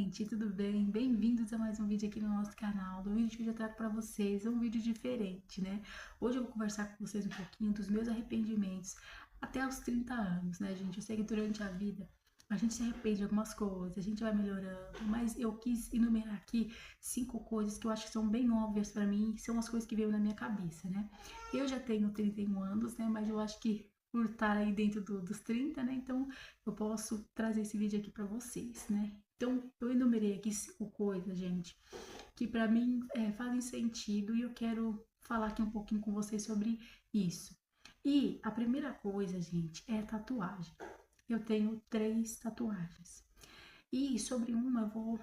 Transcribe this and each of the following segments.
gente, tudo bem? Bem-vindos a mais um vídeo aqui no nosso canal. No vídeo de hoje eu trago para vocês um vídeo diferente, né? Hoje eu vou conversar com vocês um pouquinho dos meus arrependimentos até os 30 anos, né, gente? Eu sei que durante a vida a gente se arrepende de algumas coisas, a gente vai melhorando, mas eu quis enumerar aqui 5 coisas que eu acho que são bem óbvias para mim, são as coisas que veio na minha cabeça, né? Eu já tenho 31 anos, né, mas eu acho que por estar aí dentro dos 30, né? Então eu posso trazer esse vídeo aqui para vocês, né? Então eu enumerei aqui 5 coisas, gente, que para mim fazem sentido e eu quero falar aqui um pouquinho com vocês sobre isso. E a primeira coisa, gente, é tatuagem. Eu tenho 3 tatuagens. E sobre uma eu vou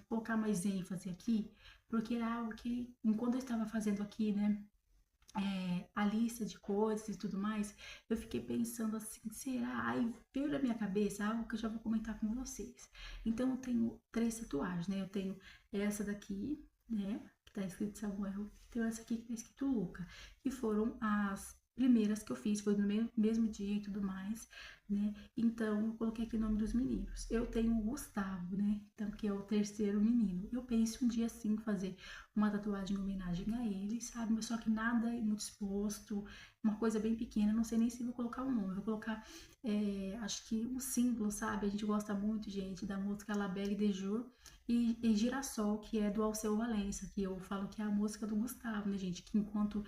colocar mais ênfase aqui, porque era algo que, enquanto eu estava fazendo aqui, né, a lista de coisas e tudo mais, eu fiquei pensando assim, será? Aí veio na minha cabeça algo que eu já vou comentar com vocês. Então eu tenho 3 tatuagens, né? Eu tenho essa daqui, né? Que tá escrito Samuel. Tenho essa aqui que tá escrito Luca. Que foram as primeiras que eu fiz, foi no mesmo dia e tudo mais, né? Então eu coloquei aqui o nome dos meninos. Eu tenho o Gustavo, né? Então, que é o terceiro menino. Eu penso um dia sim fazer uma tatuagem em homenagem a ele, sabe? Mas só que nada é muito exposto, uma coisa bem pequena, não sei nem se vou colocar o nome, vou colocar, acho que o símbolo, sabe? A gente gosta muito, gente, da música La Belle de Jour e Girassol, que é do Alceu Valença, que eu falo que é a música do Gustavo, né, gente? Que enquanto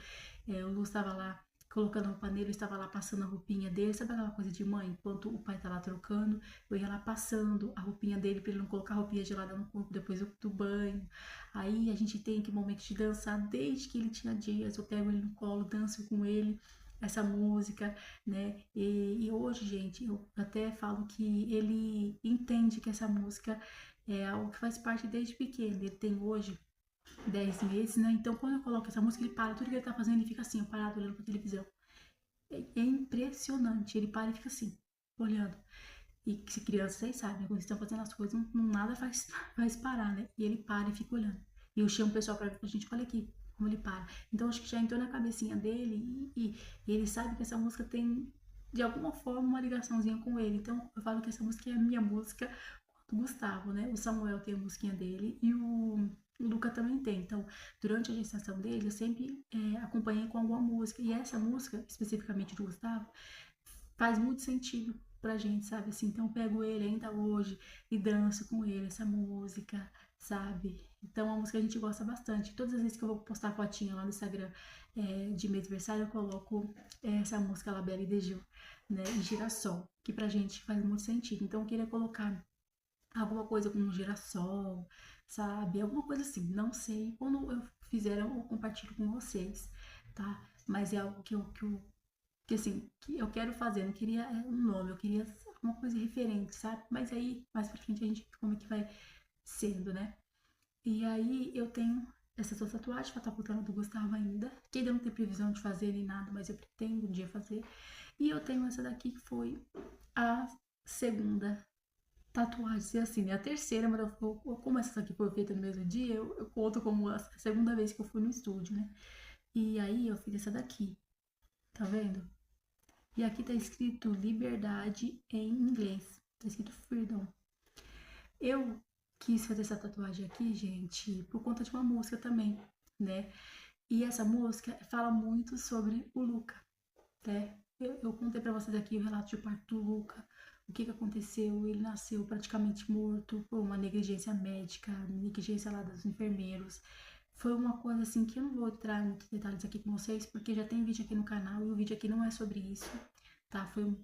o Lu estava lá colocando a roupa nele, eu estava lá passando a roupinha dele, sabe aquela coisa de mãe? Enquanto o pai tá lá trocando, eu ia lá passando a roupinha dele para ele não colocar a roupinha gelada no corpo depois do banho. Aí a gente tem aquele momento de dançar desde que ele tinha dias. Eu pego ele no colo, danço com ele essa música, né? E hoje, gente, eu até falo que ele entende que essa música é algo que faz parte desde pequeno. Ele tem hoje 10 meses, né? Então quando eu coloco essa música, ele para, tudo que ele tá fazendo, ele fica assim, parado olhando pra televisão. É impressionante. Ele para e fica assim, olhando. E se criança, vocês sabem, quando estão fazendo as coisas, nada faz parar, né? E ele para e fica olhando. E eu chamo o pessoal pra ver pra gente, olha aqui, como ele para. Então acho que já entrou na cabecinha dele e ele sabe que essa música tem, de alguma forma, uma ligaçãozinha com ele. Então eu falo que essa música é a minha música do Gustavo, né? O Samuel tem a musiquinha dele e o Luca também tem. Então, durante a gestação dele, eu sempre acompanhei com alguma música. E essa música, especificamente do Gustavo, faz muito sentido pra gente, sabe? Assim, então eu pego ele ainda hoje e danço com ele essa música, sabe? Então é uma música que a gente gosta bastante. Todas as vezes que eu vou postar fotinha lá no Instagram de meu aniversário, eu coloco essa música La Belle de Jour, né? E Girassol, que pra gente faz muito sentido. Então eu queria colocar alguma coisa como um girassol, sabe? Alguma coisa assim, não sei. Quando eu fizer, eu compartilho com vocês, tá? Mas é algo que assim, que eu quero fazer, eu não queria um nome, eu queria uma coisa referente, sabe? Mas aí, mais pra frente, a gente vê como é que vai sendo, né? E aí, eu tenho essas 2 tatuagens, que eu tô botando do Gustavo ainda, que ainda não tem previsão de fazer nem nada, mas eu pretendo um dia fazer. E eu tenho essa daqui, que foi a segunda tatuagem, se assim, né? A terceira, mas como essa daqui foi feita no mesmo dia, eu conto como a segunda vez que eu fui no estúdio, né? E aí, eu fiz essa daqui, tá vendo? E aqui tá escrito liberdade em inglês. Tá escrito freedom. Eu quis fazer essa tatuagem aqui, gente, por conta de uma música também, né? E essa música fala muito sobre o Luca, né? Eu contei pra vocês aqui o relato de parto do Luca, o que aconteceu. Ele nasceu praticamente morto por uma negligência médica, negligência lá dos enfermeiros. Foi uma coisa assim que eu não vou entrar em muitos detalhes aqui com vocês, porque já tem vídeo aqui no canal e o vídeo aqui não é sobre isso, tá? Foi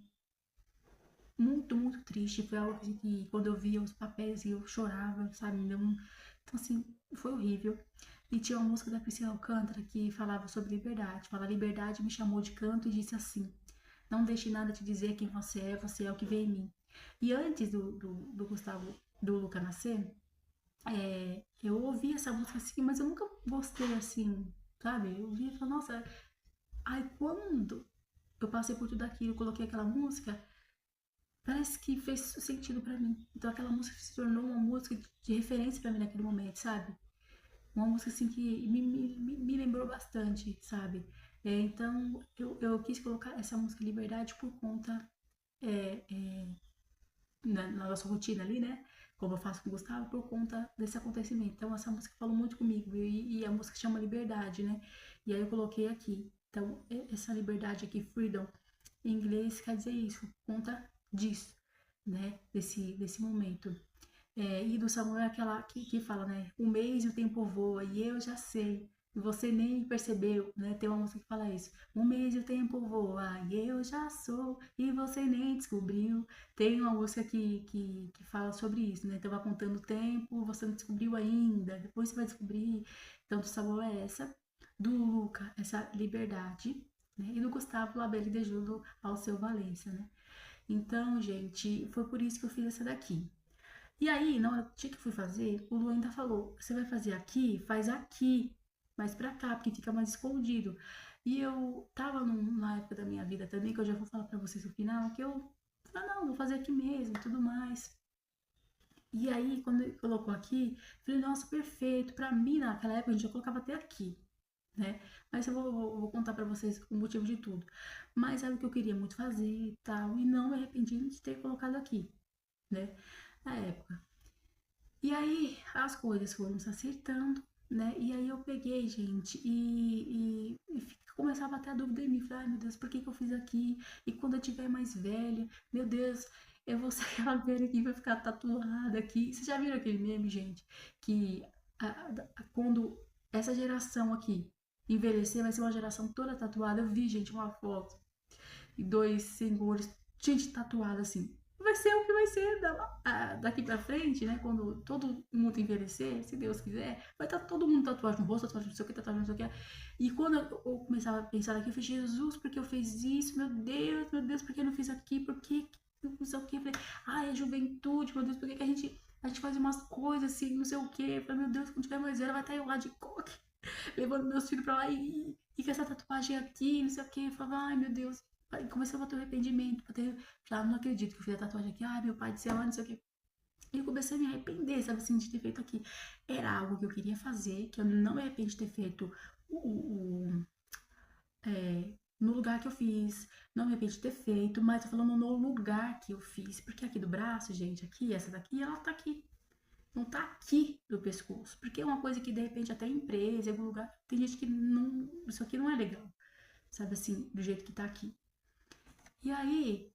muito, muito triste. Foi algo que quando eu via os papéis eu chorava, sabe? Então, assim, foi horrível. E tinha uma música da Priscila Alcântara que falava sobre liberdade. Fala, liberdade me chamou de canto e disse assim: não deixe nada te dizer quem você é o que vê em mim. E antes do Gustavo, do Luca nascer, eu ouvi essa música assim, mas eu nunca gostei assim, sabe? Eu ouvia e falava, nossa. Aí quando eu passei por tudo aquilo, coloquei aquela música, parece que fez sentido pra mim. Então aquela música se tornou uma música de referência pra mim naquele momento, sabe? Uma música assim que me lembrou bastante, sabe? Então eu quis colocar essa música Liberdade por conta, é, é, na nossa rotina ali, né? como eu faço com o Gustavo, por conta desse acontecimento. Então, essa música falou muito comigo, e a música chama Liberdade, né? E aí eu coloquei aqui. Então, essa liberdade aqui, freedom, em inglês quer dizer isso, por conta disso, né? Desse momento. E do Samuel é aquela que fala, né? O mês e o tempo voa, e eu já sei. E você nem percebeu, né? Tem uma música que fala isso. O mês e o tempo voa, e eu já sou, e você nem descobriu. Tem uma música que fala sobre isso, né? Então vai contando o tempo, você não descobriu ainda, depois você vai descobrir. Então, do Samuel é essa. Do Luca, essa liberdade, né? E do Gustavo Labelle de Judo ao seu Valência, né? Então, gente, foi por isso que eu fiz essa daqui. E aí, na hora que eu fui fazer, o Lu ainda falou: você vai fazer aqui? Faz aqui, mais pra cá, porque fica mais escondido. E eu tava numa época da minha vida também, que eu já vou falar pra vocês no final, que eu falei: não, vou fazer aqui mesmo e tudo mais. E aí, quando ele colocou aqui, eu falei: nossa, perfeito. Pra mim, naquela época, a gente já colocava até aqui, né? Mas eu vou contar pra vocês o motivo de tudo. Mas era o que eu queria muito fazer e tal, e não me arrependi de ter colocado aqui, né? Na época. E aí as coisas foram se acertando, né? E aí eu peguei, gente, começava até a dúvida em mim. Falei: ai meu Deus, por que eu fiz aqui? E quando eu tiver mais velha, meu Deus, eu vou ser aquela velha que vai ficar tatuada aqui. Vocês já viram aquele meme, gente? Que quando essa geração aqui envelhecer, vai ser uma geração toda tatuada. Eu vi, gente, uma foto e dois senhores, gente tatuada assim. Vai ser o que vai ser daqui pra frente, né? Quando todo mundo envelhecer, se Deus quiser, vai estar todo mundo tatuagem no rosto, tatuagem não sei o que, tatuagem não sei o que. E quando eu começava a pensar aqui, eu falei: Jesus, por que eu fiz isso? Meu Deus, por que eu não fiz aqui? Por que não sei o que? Eu falei: ai, a juventude, meu Deus, por que a gente faz umas coisas assim, não sei o que? Eu falei: meu Deus, quando tiver mais velha, vai estar eu lá de coque, levando meus filhos pra lá e com essa tatuagem aqui, não sei o que. Eu falava: ai, meu Deus. Aí começava a ter um arrependimento, já não acredito que eu fiz a tatuagem aqui, ai meu pai do céu, não sei o que. E eu comecei a me arrepender, sabe assim, de ter feito aqui. Era algo que eu queria fazer, que eu não me arrependo de ter feito no lugar que eu fiz, não me arrependo de ter feito, mas tô falando no lugar que eu fiz, porque aqui do braço, gente, aqui, essa daqui, ela tá aqui, não tá aqui do pescoço, porque é uma coisa que de repente até em empresa, em algum lugar, tem gente que não, isso aqui não é legal, sabe assim, do jeito que tá aqui. E aí,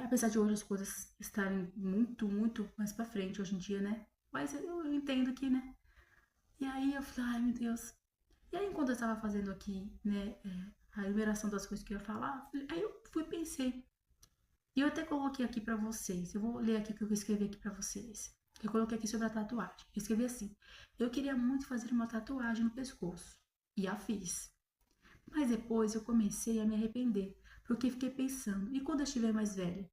apesar de hoje as coisas estarem muito, muito mais pra frente hoje em dia, né? Mas eu entendo que, né? E aí eu falei: ai meu Deus. E aí, enquanto eu estava fazendo aqui, né, a liberação das coisas que eu ia falar, aí eu fui e pensei. E eu até coloquei aqui pra vocês. Eu vou ler aqui o que eu escrevi aqui pra vocês. Eu coloquei aqui sobre a tatuagem. Eu escrevi assim: eu queria muito fazer uma tatuagem no pescoço. E a fiz. Mas depois eu comecei a me arrepender, porque fiquei pensando: e quando eu estiver mais velha?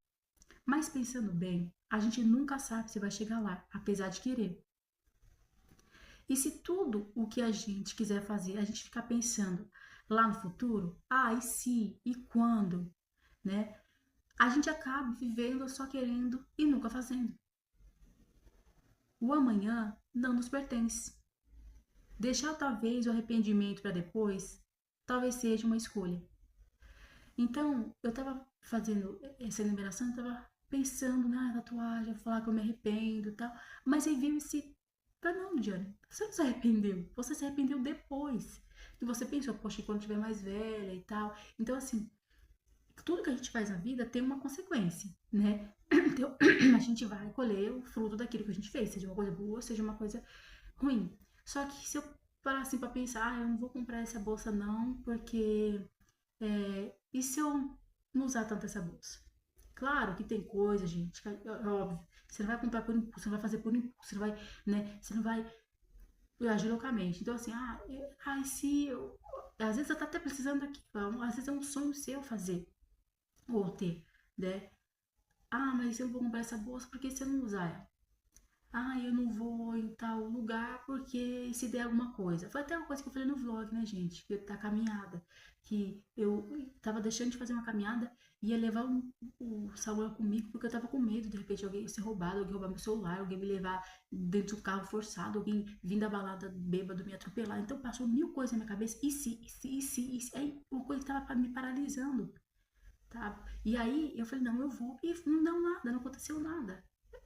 Mas pensando bem, a gente nunca sabe se vai chegar lá, apesar de querer. E se tudo o que a gente quiser fazer, a gente ficar pensando lá no futuro, e se, e quando, né? A gente acaba vivendo só querendo e nunca fazendo. O amanhã não nos pertence. Deixar talvez o arrependimento para depois, talvez seja uma escolha. Então, eu tava fazendo essa liberação, eu tava pensando na tatuagem, falar que eu me arrependo e tal. Mas aí veio esse: não, Diana, você não se arrependeu. Você se arrependeu depois. Que você pensou: poxa, quando tiver mais velha e tal. Então, assim, tudo que a gente faz na vida tem uma consequência, né? Então, a gente vai colher o fruto daquilo que a gente fez, seja uma coisa boa, seja uma coisa ruim. Só que se eu parar assim pra pensar: eu não vou comprar essa bolsa não, porque e se eu não usar tanto essa bolsa? Claro que tem coisa, gente, que é óbvio. Você não vai comprar por impulso, você não vai fazer por impulso, você não vai, né? Você não vai agir loucamente. Então, assim, se eu. Às vezes você tá até precisando daquilo, às vezes é um sonho seu fazer ou ter, né? Mas eu vou comprar essa bolsa porque se eu não usar ela? Eu não vou em tal lugar porque se der alguma coisa. Foi até uma coisa que eu falei no vlog, né, gente? Da caminhada. Que eu tava deixando de fazer uma caminhada e ia levar o Samuel comigo porque eu tava com medo de repente alguém ser roubado, alguém roubar meu celular, alguém me levar dentro do carro forçado, alguém vir da balada bêbado me atropelar. Então passou mil coisas na minha cabeça. E se. Aí uma coisa que tava me paralisando, tá? E aí eu falei: não, eu vou. E não deu nada, não aconteceu nada.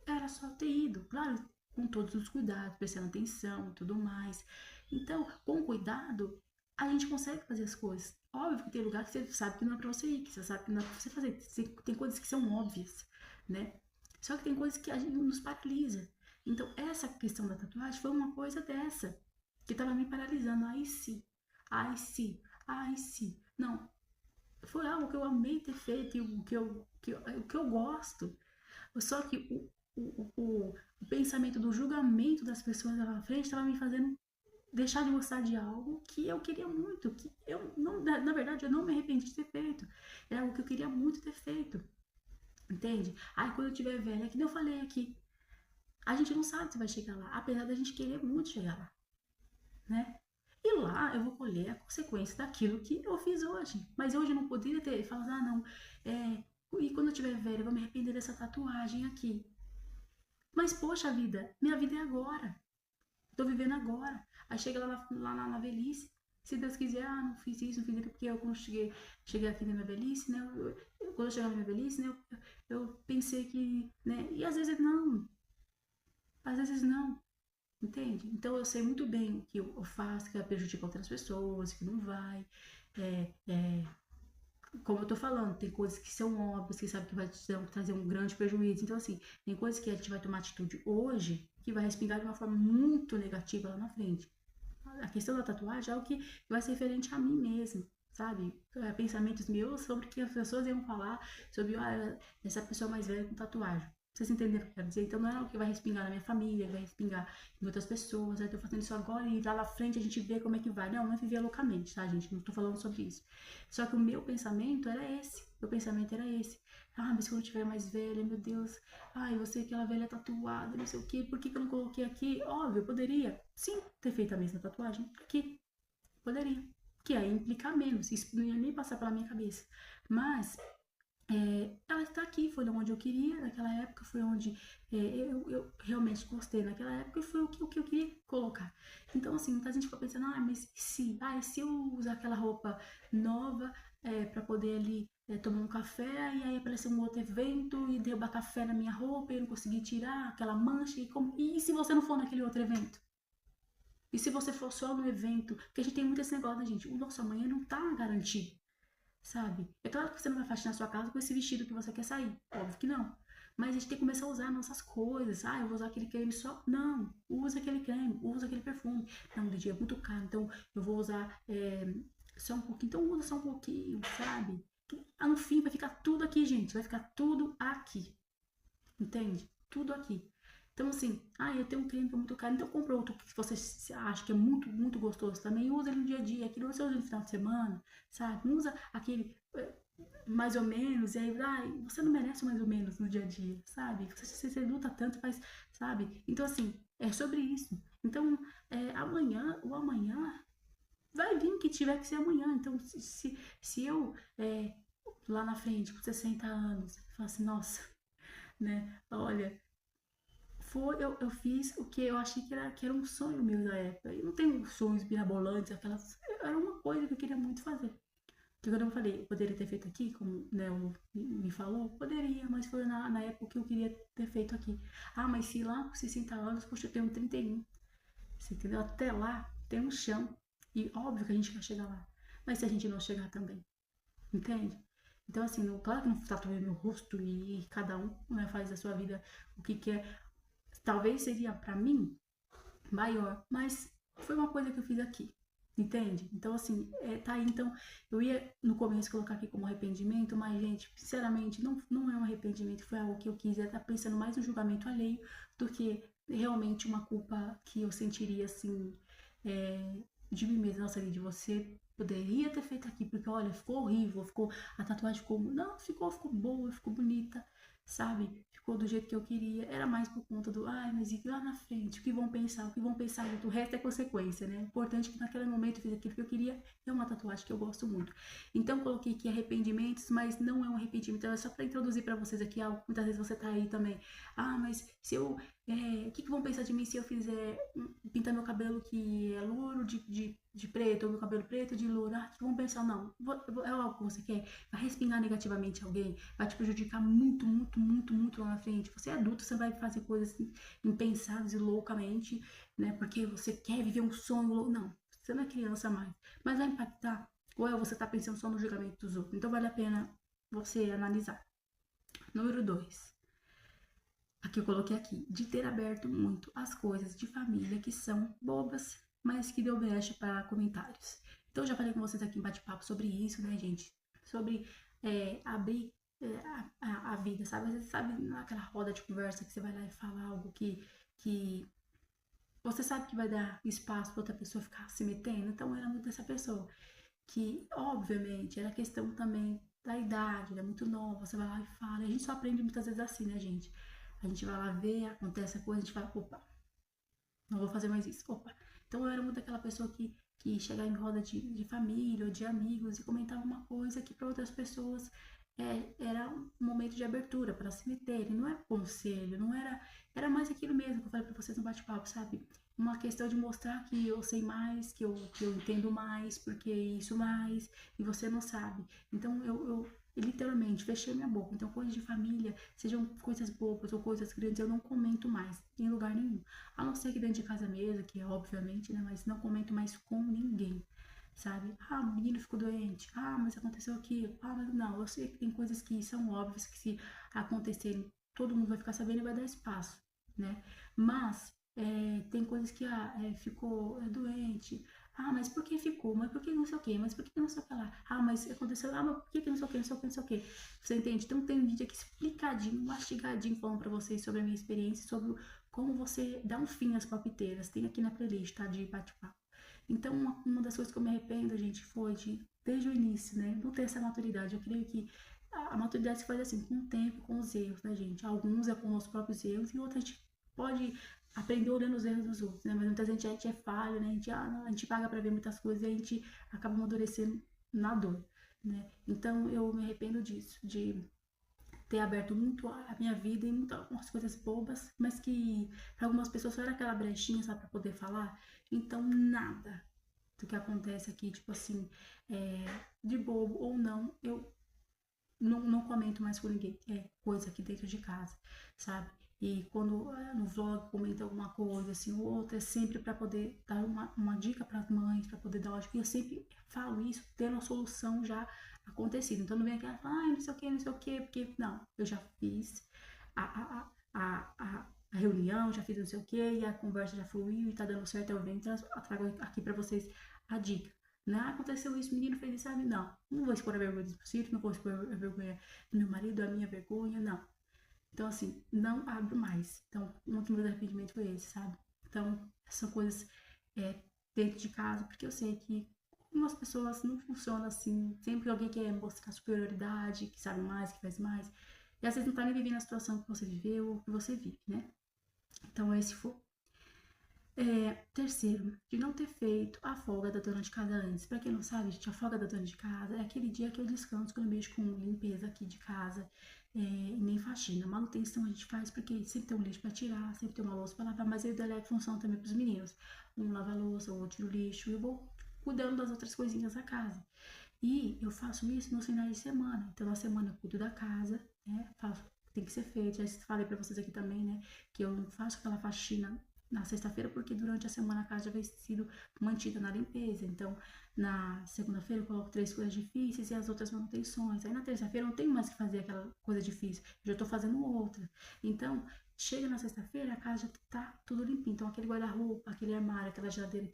era só ter ido, claro, com todos os cuidados, prestando atenção e tudo mais. Então, com cuidado, a gente consegue fazer as coisas. Óbvio que tem lugar que você sabe que não é pra você ir, que você sabe que não é pra você fazer. Tem coisas que são óbvias, né? Só que tem coisas que a gente nos paralisa. Então, essa questão da tatuagem foi uma coisa dessa, que tava me paralisando. Ai, sim, ai, sim, ai, sim. Não, foi algo que eu amei ter feito e o que eu gosto. Só que o pensamento do julgamento das pessoas lá na frente estava me fazendo deixar de gostar de algo que eu queria muito, que eu não, na verdade eu não me arrependi de ter feito. Era algo que eu queria muito ter feito. Entende? Aí quando eu tiver velha, que nem eu falei aqui, a gente não sabe se vai chegar lá, apesar da gente querer muito chegar lá, né? E lá eu vou colher a consequência daquilo que eu fiz hoje. Mas hoje eu não poderia ter falado, ah, não, e quando eu tiver velha, eu vou me arrepender dessa tatuagem aqui. Mas, poxa vida, minha vida é agora. Tô vivendo agora. Aí chega lá na velhice. Se Deus quiser, ah, não fiz isso, não fiz aquilo, porque eu quando cheguei aqui na minha velhice, né? Quando eu chegar na minha velhice, né? Eu pensei que, né? E às vezes não, entende? Então eu sei muito bem o que eu faço, que vai prejudicar outras pessoas, que não vai. É, é, como eu tô falando, tem coisas que são óbvias, que sabe que vai trazer um grande prejuízo. Então, assim, tem coisas que a gente vai tomar atitude hoje que vai respingar de uma forma muito negativa lá na frente. A questão da tatuagem é algo que vai ser referente a mim mesmo, sabe? Pensamentos meus sobre o que as pessoas iam falar sobre essa pessoa mais velha com tatuagem. Vocês entenderam o que eu quero dizer? Então não é algo que vai respingar na minha família, vai respingar em outras pessoas. Eu tô fazendo isso agora e lá na frente a gente vê como é que vai. Não é viver loucamente, tá, gente? Não tô falando sobre isso. Só que o meu pensamento era esse. Meu pensamento era esse. Ah, mas quando eu tiver mais velha, meu Deus, ai, eu sei aquela velha tatuada, não sei o quê, por que eu não coloquei aqui? Óbvio, eu poderia, sim, ter feito a mesma tatuagem aqui. Poderia. Que aí implicar menos, isso não ia nem passar pela minha cabeça. Mas ela está aqui, foi onde eu queria naquela época, foi onde eu realmente gostei naquela época e foi o que eu queria colocar. Então, assim, muita gente fica pensando, ah, mas e se eu usar aquela roupa nova para poder ali tomar um café e aí aparecer um outro evento e derrubar café na minha roupa e eu não conseguir tirar aquela mancha e se você não for naquele outro evento? E se você for só no evento? Porque a gente tem muito esse negócio, né, gente? O nosso amanhã não tá garantido, sabe? É claro que você não vai faxinar a sua casa com esse vestido que você quer sair. Óbvio que não. Mas a gente tem que começar a usar nossas coisas. Ah, eu vou usar aquele creme só. Não, usa aquele creme, usa aquele perfume. Não, Lidia, é muito caro, então eu vou usar só um pouquinho. Então usa só um pouquinho, sabe? No fim vai ficar tudo aqui, gente. Vai ficar tudo aqui. Entende? Tudo aqui. Então, assim, eu tenho um creme que é muito caro, então compra outro que você acha que é muito, muito gostoso também. Usa ele no dia a dia, aquele você usa no final de semana, sabe? Não usa aquele mais ou menos, e aí, você não merece mais ou menos no dia a dia, sabe? Você luta tanto, mas, sabe? Então, assim, é sobre isso. Então, o amanhã vai vir que tiver que ser amanhã. Então, se eu, lá na frente, com 60 anos, falar assim, nossa, né? Olha, eu fiz o que eu achei que era um sonho meu na época. Eu não tenho sonhos mirabolantes, era uma coisa que eu queria muito fazer. Que quando eu falei, eu poderia ter feito aqui, como né, me falou, poderia, mas foi na época que eu queria ter feito aqui. Ah, mas se lá com 60 anos, poxa, eu tenho 31. Você entendeu? Até lá tem um chão. E óbvio que a gente vai chegar lá. Mas se a gente não chegar também, entende? Então, assim, claro que não tatuei meu rosto e cada um né, faz da sua vida o que quer. Talvez seria pra mim maior, mas foi uma coisa que eu fiz aqui, entende? Então, assim, tá aí. Então, eu ia no começo colocar aqui como arrependimento, mas, gente, sinceramente, não é um arrependimento, foi algo que eu quis. Eu tá pensando mais no julgamento alheio do que realmente uma culpa que eu sentiria, assim, de mim mesma. Nossa, de você poderia ter feito aqui, porque olha, ficou horrível, a tatuagem ficou, não, ficou boa, ficou bonita, sabe? Ficou do jeito que eu queria. Era mais por conta mas e lá na frente, o que vão pensar? O que vão pensar? O resto é consequência, né? Importante que naquele momento eu fiz aquilo que eu queria, é uma tatuagem que eu gosto muito. Então coloquei aqui arrependimentos, mas não é um arrependimento, é só para introduzir para vocês aqui algo. Muitas vezes você tá aí também. Mas se eu O que vão pensar de mim se eu fizer pintar meu cabelo que é louro de preto, ou meu cabelo preto de louro? O que vão pensar? Não, é algo que você quer, vai respingar negativamente alguém, vai te prejudicar muito, muito, muito, muito lá na frente. Você é adulto, você vai fazer coisas impensadas e loucamente, né? Porque você quer viver um sonho. Não, você não é criança mais, mas vai impactar. Ou você tá pensando só no julgamento dos outros? Então vale a pena você analisar. Número 2. Aqui eu coloquei aqui, de ter aberto muito as coisas de família que são bobas, mas que deu brecha para comentários. Então eu já falei com vocês aqui em bate-papo sobre isso, né, gente? Sobre abrir a vida, sabe? Às vezes, sabe, naquela roda de conversa que você vai lá e fala algo que você sabe que vai dar espaço para outra pessoa ficar se metendo. Então era muito essa pessoa. Que, obviamente, era questão também da idade, era muito nova, você vai lá e fala. A gente só aprende muitas vezes assim, né, gente? A gente vai lá ver, acontece a coisa, a gente fala, opa, não vou fazer mais isso, opa. Então eu era muito aquela pessoa que chegava em roda de família ou de amigos e comentava uma coisa que para outras pessoas era um momento de abertura para se meterem, não era conselho, não era, era mais aquilo mesmo que eu falei para vocês no bate-papo, sabe? Uma questão de mostrar que eu sei mais, que eu entendo mais, porque isso mais, e você não sabe. Então eu literalmente fechei minha boca. Então, coisas de família, sejam coisas bobas ou coisas grandes, eu não comento mais em lugar nenhum. A não ser que dentro de casa mesmo, que é obviamente, né? Mas não comento mais com ninguém, sabe? Ah, o menino ficou doente. Ah, mas aconteceu aquilo. Ah, mas não, eu sei que tem coisas que são óbvias que se acontecerem, todo mundo vai ficar sabendo e vai dar espaço, né? Mas tem coisas que ficou doente. Ah, mas por que ficou? Mas por que não sei o quê? Mas por que não sei o que lá? Ah, mas aconteceu. Ah, mas por que não sei o quê? Não sei o quê, não sei o quê. Você entende? Então tem um vídeo aqui explicadinho, mastigadinho, falando pra vocês sobre a minha experiência, sobre como você dá um fim às palpiteiras. Tem aqui na playlist, tá? De bate-papo. Então, uma das coisas que eu me arrependo, gente, foi de, desde o início, né? Não ter essa maturidade. Eu creio que a maturidade se faz assim, com o tempo, com os erros, né, gente? Alguns é com os próprios erros e outros a gente pode aprender olhando os erros dos outros, né? Mas muitas vezes a gente é falho, né? A gente paga pra ver muitas coisas e a gente acaba amadurecendo na dor, né? Então, eu me arrependo disso, de ter aberto muito a minha vida e muitas coisas bobas, mas que para algumas pessoas só era aquela brechinha, sabe, para poder falar. Então, nada do que acontece aqui, tipo assim, de bobo ou não, eu não comento mais com ninguém. É coisa aqui dentro de casa, sabe? E quando no vlog comenta alguma coisa assim ou outra, é sempre para poder dar uma dica para as mães, para poder dar uma dica. E eu sempre falo isso tendo a solução já acontecida. Então não vem aquela, não sei o que, não sei o que, porque não, eu já fiz a, a, a, a, a reunião, já fiz não sei o que, e a conversa já fluiu e tá dando certo, eu venho e trago aqui para vocês a dica. Né? Aconteceu isso, o menino fez isso, sabe? Não vou expor a vergonha dos meus filhos, não vou expor a vergonha do meu marido, a minha vergonha, não. Então, assim, não abro mais. Então, um dos meus arrependimentos foi esse, sabe? Então, são coisas dentro de casa, porque eu sei que algumas pessoas não funcionam assim. Sempre alguém quer mostrar superioridade, que sabe mais, que faz mais. E às vezes não tá nem vivendo a situação que você viveu ou que você vive, né? Então, esse foi. Terceiro, de não ter feito a folga da dona de casa antes. Pra quem não sabe, gente, a folga da dona de casa é aquele dia que eu descanso quando eu mexo com limpeza aqui de casa, e nem faxina. Manutenção a gente faz porque sempre tem um lixo pra tirar, sempre tem uma louça pra lavar, mas eu delego função também pros meninos. Um lava a louça, o outro tira o lixo, e eu vou cuidando das outras coisinhas da casa. E eu faço isso nos finais de semana. Então, na semana eu cuido da casa, né? Faço, tem que ser feito. Já falei pra vocês aqui também, né? Que eu não faço aquela faxina na sexta-feira, porque durante a semana a casa já vem sido mantida na limpeza. Então, na segunda-feira eu coloco 3 coisas difíceis e as outras manutenções. Aí na terça-feira eu não tenho mais que fazer aquela coisa difícil, eu já tô fazendo outra. Então, chega na sexta-feira, a casa já tá tudo limpinho. Então, aquele guarda-roupa, aquele armário, aquela geladeira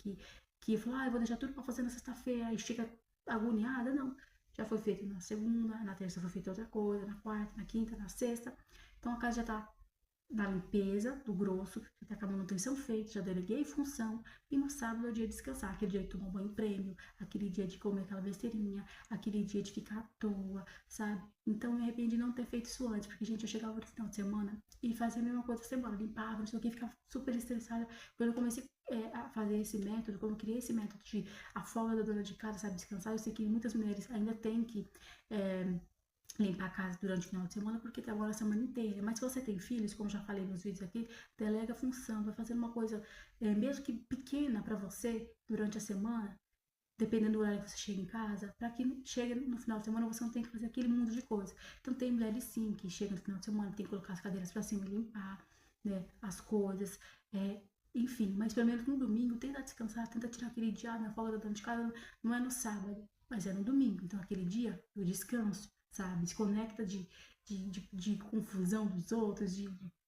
que falou, eu vou deixar tudo pra fazer na sexta-feira, aí chega agoniada, não. Já foi feito na segunda, na terça foi feita outra coisa, na quarta, na quinta, na sexta. Então, a casa já tá na limpeza do grosso, já tá com a manutenção feita, já deleguei função, e no sábado é o dia de descansar, aquele dia de tomar um banho prêmio, aquele dia de comer aquela besteirinha, aquele dia de ficar à toa, sabe? Então eu me arrependi de não ter feito isso antes, porque, gente, eu chegava no final de semana e fazia a mesma coisa da semana, limpava, não sei o que, ficava super estressada. Quando eu comecei a fazer esse método, quando eu criei esse método de a folga da dona de casa, sabe, descansar, eu sei que muitas mulheres ainda têm que limpar a casa durante o final de semana porque trabalha a semana inteira. Mas se você tem filhos, como já falei nos vídeos aqui, delega a função, vai fazer uma coisa, mesmo que pequena para você durante a semana, dependendo do horário que você chega em casa, para que chegue no final de semana você não tem que fazer aquele mundo de coisa. Então tem mulheres sim que chegam no final de semana, tem que colocar as cadeiras para cima e limpar, né, as coisas, enfim, mas pelo menos no domingo tenta descansar, tenta tirar aquele dia, minha folga da dona de casa não é no sábado, mas é no domingo, então aquele dia eu descanso, sabe, desconecta de confusão dos outros,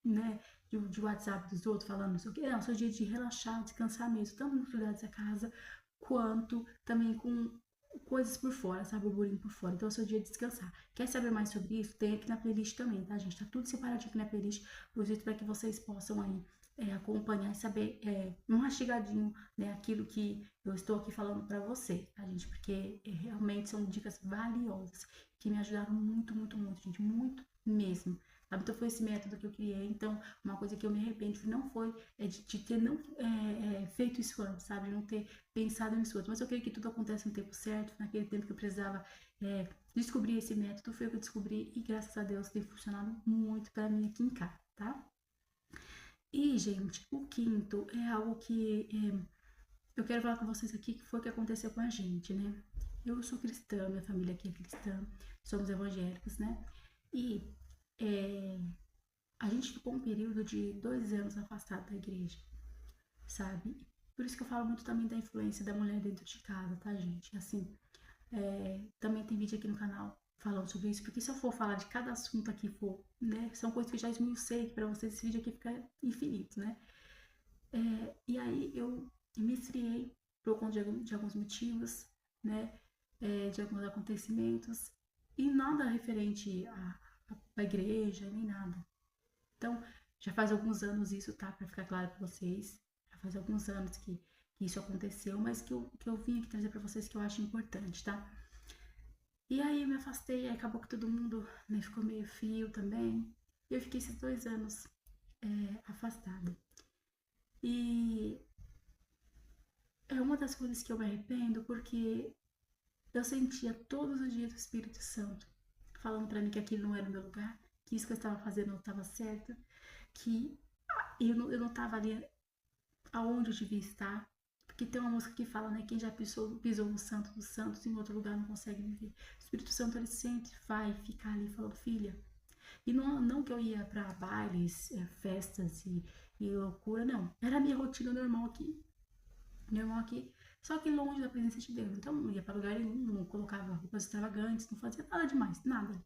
né, de WhatsApp dos outros falando não sei o que, não, seu dia de relaxar, descansar mesmo, tanto nos cuidados da casa, quanto também com coisas por fora, sabe? Burburinho por fora. Então, é o seu dia de descansar. Quer saber mais sobre isso? Tem aqui na playlist também, tá, gente? Tá tudo separadinho aqui na playlist, os vídeos para que vocês possam aí acompanhar e saber mastigadinho, né, aquilo que eu estou aqui falando para você, tá, gente? Porque realmente são dicas valiosas que me ajudaram muito, muito, muito, gente, muito mesmo. Sabe? Então foi esse método que eu criei. Então, uma coisa que eu me arrependo não foi de ter não feito isso antes, sabe? De não ter pensado nisso antes. Mas eu creio que tudo acontece no tempo certo, naquele tempo que eu precisava descobrir esse método, foi o que eu descobri e graças a Deus tem funcionado muito para mim aqui em casa, tá? E, gente, o quinto é algo que eu quero falar com vocês aqui, que foi o que aconteceu com a gente, né? Eu sou cristã, minha família aqui é cristã, somos evangélicos, né? E a gente ficou um período de 2 anos afastado da igreja, sabe? Por isso que eu falo muito também da influência da mulher dentro de casa, tá, gente? Assim, também tem vídeo aqui no canal falando sobre isso, porque se eu for falar de cada assunto aqui, for, né? São coisas que eu já esmiucei, que pra vocês esse vídeo aqui fica infinito, né? E aí eu me esfriei por conta de alguns motivos, né? De alguns acontecimentos, e nada referente à igreja, nem nada. Então, já faz alguns anos isso, tá? Pra ficar claro pra vocês. Já faz alguns anos que isso aconteceu, mas que eu vim aqui trazer pra vocês que eu acho importante, tá? E aí eu me afastei, aí acabou que todo mundo, né, ficou meio frio também. E eu fiquei esses 2 anos afastada. E é uma das coisas que eu me arrependo porque eu sentia todos os dias o Espírito Santo falando pra mim que aquilo não era o meu lugar, que isso que eu estava fazendo não estava certo, que eu não tava ali aonde eu devia estar. Porque tem uma música que fala, né? Quem já pisou no santo dos santos em outro lugar não consegue viver. O Espírito Santo, ele sempre vai ficar ali falando, filha. E não que eu ia pra bailes, festas e loucura, não. Era a minha rotina normal aqui. Normal aqui. Só que longe da presença de Deus. Então não ia pra lugar nenhum, não colocava roupas extravagantes, não fazia nada demais, nada.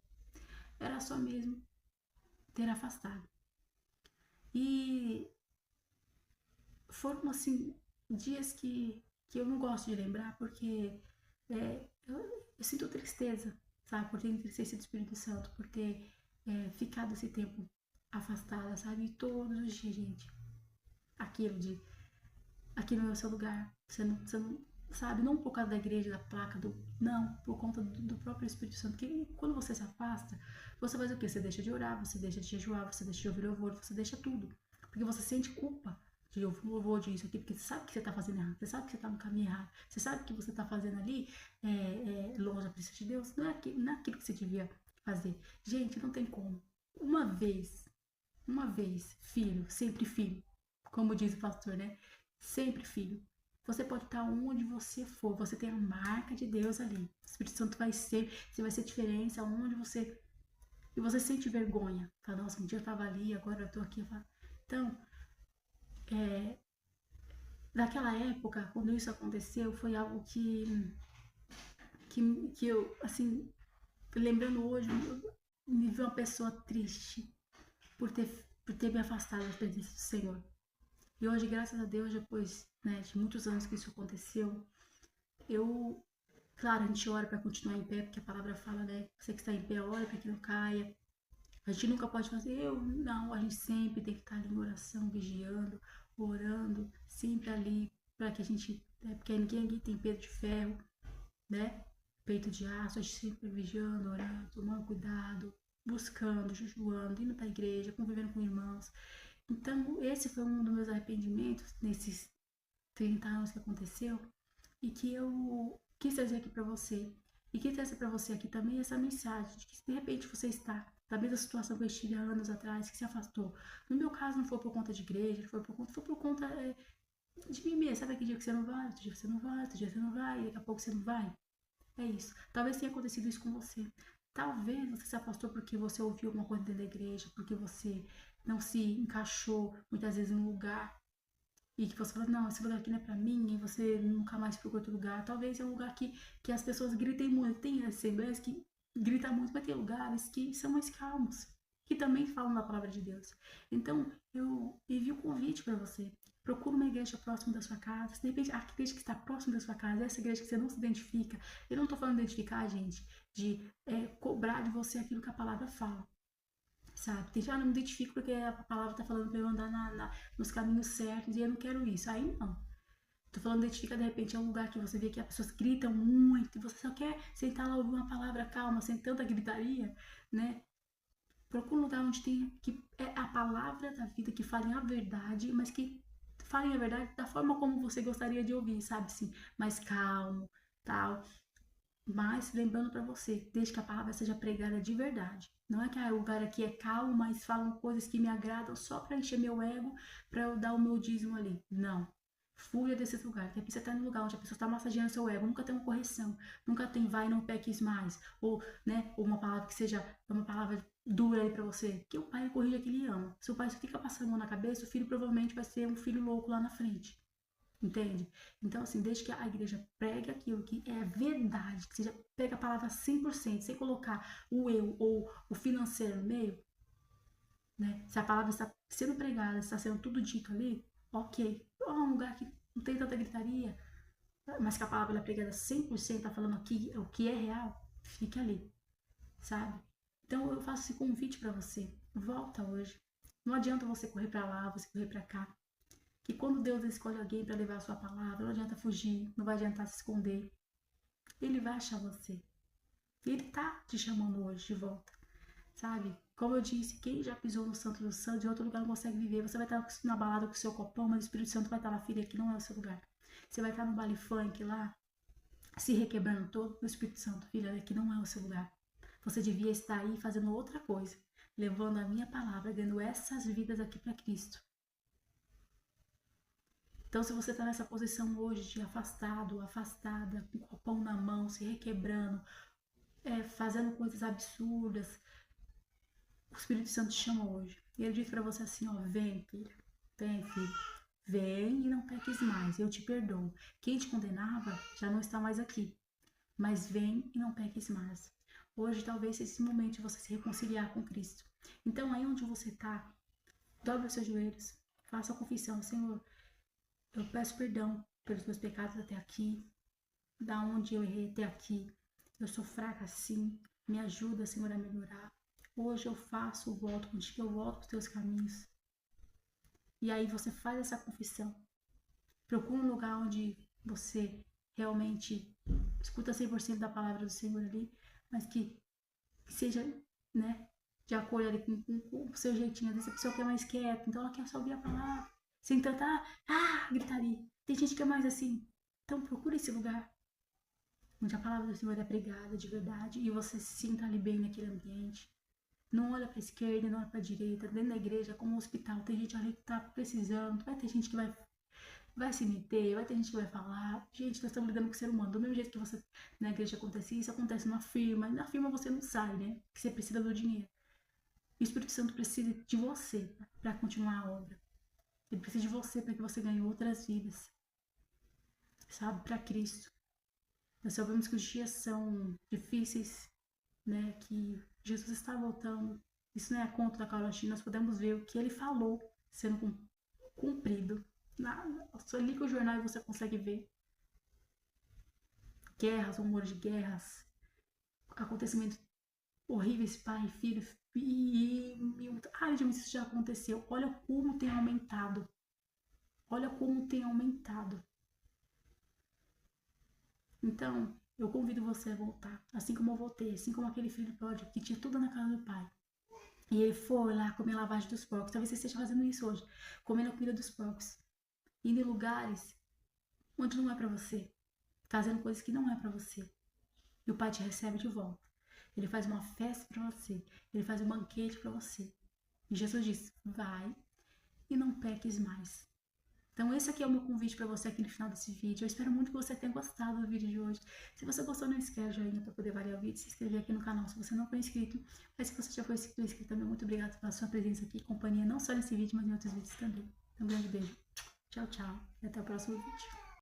Era só mesmo ter afastado. E foram, assim, dias que eu não gosto de lembrar, porque eu sinto tristeza, sabe? Por ter entristecido o Espírito Santo, por ter ficado esse tempo afastada, sabe? E todos os dias, gente, aquilo de aqui não é o seu lugar, você não sabe, não por causa da igreja, da placa, não, por conta do próprio Espírito Santo, que quando você se afasta, você faz o quê? Você deixa de orar, você deixa de jejuar, você deixa de ouvir louvor, você deixa tudo, porque você sente culpa de ouvir louvor disso aqui, porque você sabe que você tá fazendo errado, você sabe que você tá no caminho errado, você sabe que você tá fazendo ali longe da presença de Deus, não é aquilo que você devia fazer. Gente, não tem como. Uma vez, filho, sempre filho, como diz o pastor, né? Sempre filho. Você pode estar onde você for, você tem a marca de Deus ali. O Espírito Santo vai ser, você vai ser diferença onde você. E você sente vergonha. Fala, nossa, um dia eu estava ali, agora eu estou aqui. Então, naquela época, quando isso aconteceu, foi algo que eu, assim, lembrando hoje, me vi uma pessoa triste por ter me afastado da presença do Senhor. E hoje, graças a Deus, depois, né, de muitos anos que isso aconteceu, eu, claro, a gente ora para continuar em pé, porque a palavra fala, né, você que está em pé, ora para que não caia. A gente nunca pode fazer, não, a gente sempre tem que estar ali em oração, vigiando, orando, sempre ali, para que a gente, porque ninguém tem peito de ferro, né, peito de aço, a gente sempre vigiando, orando, tomando cuidado, buscando, jejuando, indo para a igreja, convivendo com irmãos. Então, esse foi um dos meus arrependimentos nesses 30 anos que aconteceu e que eu quis trazer aqui para você. E quem traz para você aqui também é essa mensagem de que se de repente você está da mesma situação que eu estive há anos atrás, que se afastou. No meu caso não foi por conta de igreja, foi por conta de mim mesmo. Sabe aquele dia que você não vai, outro dia você não vai, outro dia você não vai, e daqui a pouco você não vai? É isso. Talvez tenha acontecido isso com você. Talvez você se afastou porque você ouviu alguma coisa dentro da igreja, porque você não se encaixou muitas vezes num lugar e que você fala, não, esse lugar aqui não é pra mim, e você nunca mais procura outro lugar. Talvez é um lugar que as pessoas gritem muito. Tem assembleias que gritam muito, mas tem lugares que são mais calmos, que também falam da palavra de Deus. Então, eu envio um convite para você. Procura uma igreja próxima da sua casa. Se de repente, a igreja que está próxima da sua casa, essa igreja que você não se identifica, eu não estou falando de identificar, gente, de cobrar de você aquilo que a palavra fala. Sabe? Tem já não me identifico porque a palavra tá falando pra eu andar nos caminhos certos e eu não quero isso. Aí não. Tô falando identifica de repente é um lugar que você vê que as pessoas gritam muito e você só quer sentar lá ouvir uma palavra calma, sem tanta gritaria, né? Procura um lugar onde tem que é a palavra da vida, que falem a verdade, mas que falem a verdade da forma como você gostaria de ouvir, sabe? Assim, mais calmo, tal. Mas lembrando para você, desde que a palavra seja pregada de verdade. Não é que o lugar aqui é calmo, mas falam coisas que me agradam só para encher meu ego, para eu dar o meu dízimo ali. Não. Fuja desse lugar. De repente você está num lugar onde a pessoa está massageando seu ego, nunca tem uma correção, nunca tem vai, não peques mais. Ou, né, ou uma palavra que seja uma palavra dura aí para você. Que o pai corrige aquele que ele ama. Se o pai só fica passando a mão na cabeça, o filho provavelmente vai ser um filho louco lá na frente. Entende? Então, assim, desde que a igreja pregue aquilo que é verdade, que seja, pega a palavra 100%, sem colocar o eu ou o financeiro no meio, né? Se a palavra está sendo pregada, está sendo tudo dito ali, ok. Ou um lugar que não tem tanta gritaria, mas que a palavra é pregada 100%, está falando aqui o que é real, fique ali, sabe? Então, eu faço esse convite para você. Volta hoje. Não adianta você correr para lá, você correr para cá. Que quando Deus escolhe alguém para levar a sua palavra, não adianta fugir, não vai adiantar se esconder. Ele vai achar você. Ele tá te chamando hoje de volta, sabe? Como eu disse, quem já pisou no Santo dos Santos, em outro lugar não consegue viver. Você vai estar na balada com o seu copão, mas o Espírito Santo vai estar lá, filha, aqui não é o seu lugar. Você vai estar no baile funk lá, se requebrando todo, o Espírito Santo, filha, aqui não é o seu lugar. Você devia estar aí fazendo outra coisa, levando a minha palavra, dando essas vidas aqui para Cristo. Então, se você está nessa posição hoje de afastado, afastada, com o copão na mão, se requebrando, fazendo coisas absurdas, o Espírito Santo te chama hoje. E ele diz para você assim, ó, vem, filho, vem e não peques mais, eu te perdoo. Quem te condenava já não está mais aqui, mas vem e não peques mais. Hoje talvez seja esse momento de você se reconciliar com Cristo. Então, aí onde você está, dobre os seus joelhos, faça a confissão, Senhor, eu peço perdão pelos meus pecados até aqui, da onde eu errei até aqui. Eu sou fraca sim, me ajuda, Senhor, a melhorar. Hoje eu faço o voto contigo, eu volto para os teus caminhos. E aí você faz essa confissão. Procura um lugar onde você realmente escuta 100% da palavra do Senhor ali, mas que seja, né, de acordo ali com o seu jeitinho. Às vezes a pessoa quer mais quieta, então ela quer só ouvir a palavra. Sem tanta, gritaria. Tem gente que é mais assim. Então procure esse lugar onde a palavra do Senhor é pregada de verdade e você se sinta ali bem naquele ambiente. Não olha para a esquerda, não olha para a direita. Dentro da igreja, como um hospital, tem gente ali que está precisando. Vai ter gente que vai se meter, vai ter gente que vai falar. Gente, nós estamos lidando com o ser humano. Do mesmo jeito que você na igreja acontece isso, acontece numa firma. E na firma você não sai, né? Que você precisa do dinheiro. E o Espírito Santo precisa de você para continuar a obra. Ele precisa de você para que você ganhe outras vidas. Sabe? Para Cristo. Nós sabemos que os dias são difíceis, né? Que Jesus está voltando. Isso não é conto da carochinha. Nós podemos ver o que ele falou sendo cumprido. Só liga o jornal e você consegue ver. Guerras, rumores de guerras, acontecimentos horríveis, pai, filho, isso já aconteceu. Olha como tem aumentado. Olha como tem aumentado. Então, eu convido você a voltar, assim como eu voltei, assim como aquele filho pródigo que tinha tudo na casa do pai. E ele foi lá comer a lavagem dos porcos. Talvez você esteja fazendo isso hoje, comendo a comida dos porcos, indo em lugares onde não é para você, fazendo coisas que não é para você. e o Pai te recebe de volta. Ele faz uma festa para você, ele faz um banquete para você. E Jesus diz: vai e não peques mais. Então esse aqui é o meu convite para você aqui no final desse vídeo. Eu espero muito que você tenha gostado do vídeo de hoje. Se você gostou, não esquece o joinha para poder variar o vídeo, se inscrever aqui no canal se você não for inscrito. Mas se você já foi inscrito também, muito obrigada pela sua presença aqui e companhia, não só nesse vídeo, mas em outros vídeos também. Então, um grande beijo. Tchau, tchau. E até o próximo vídeo.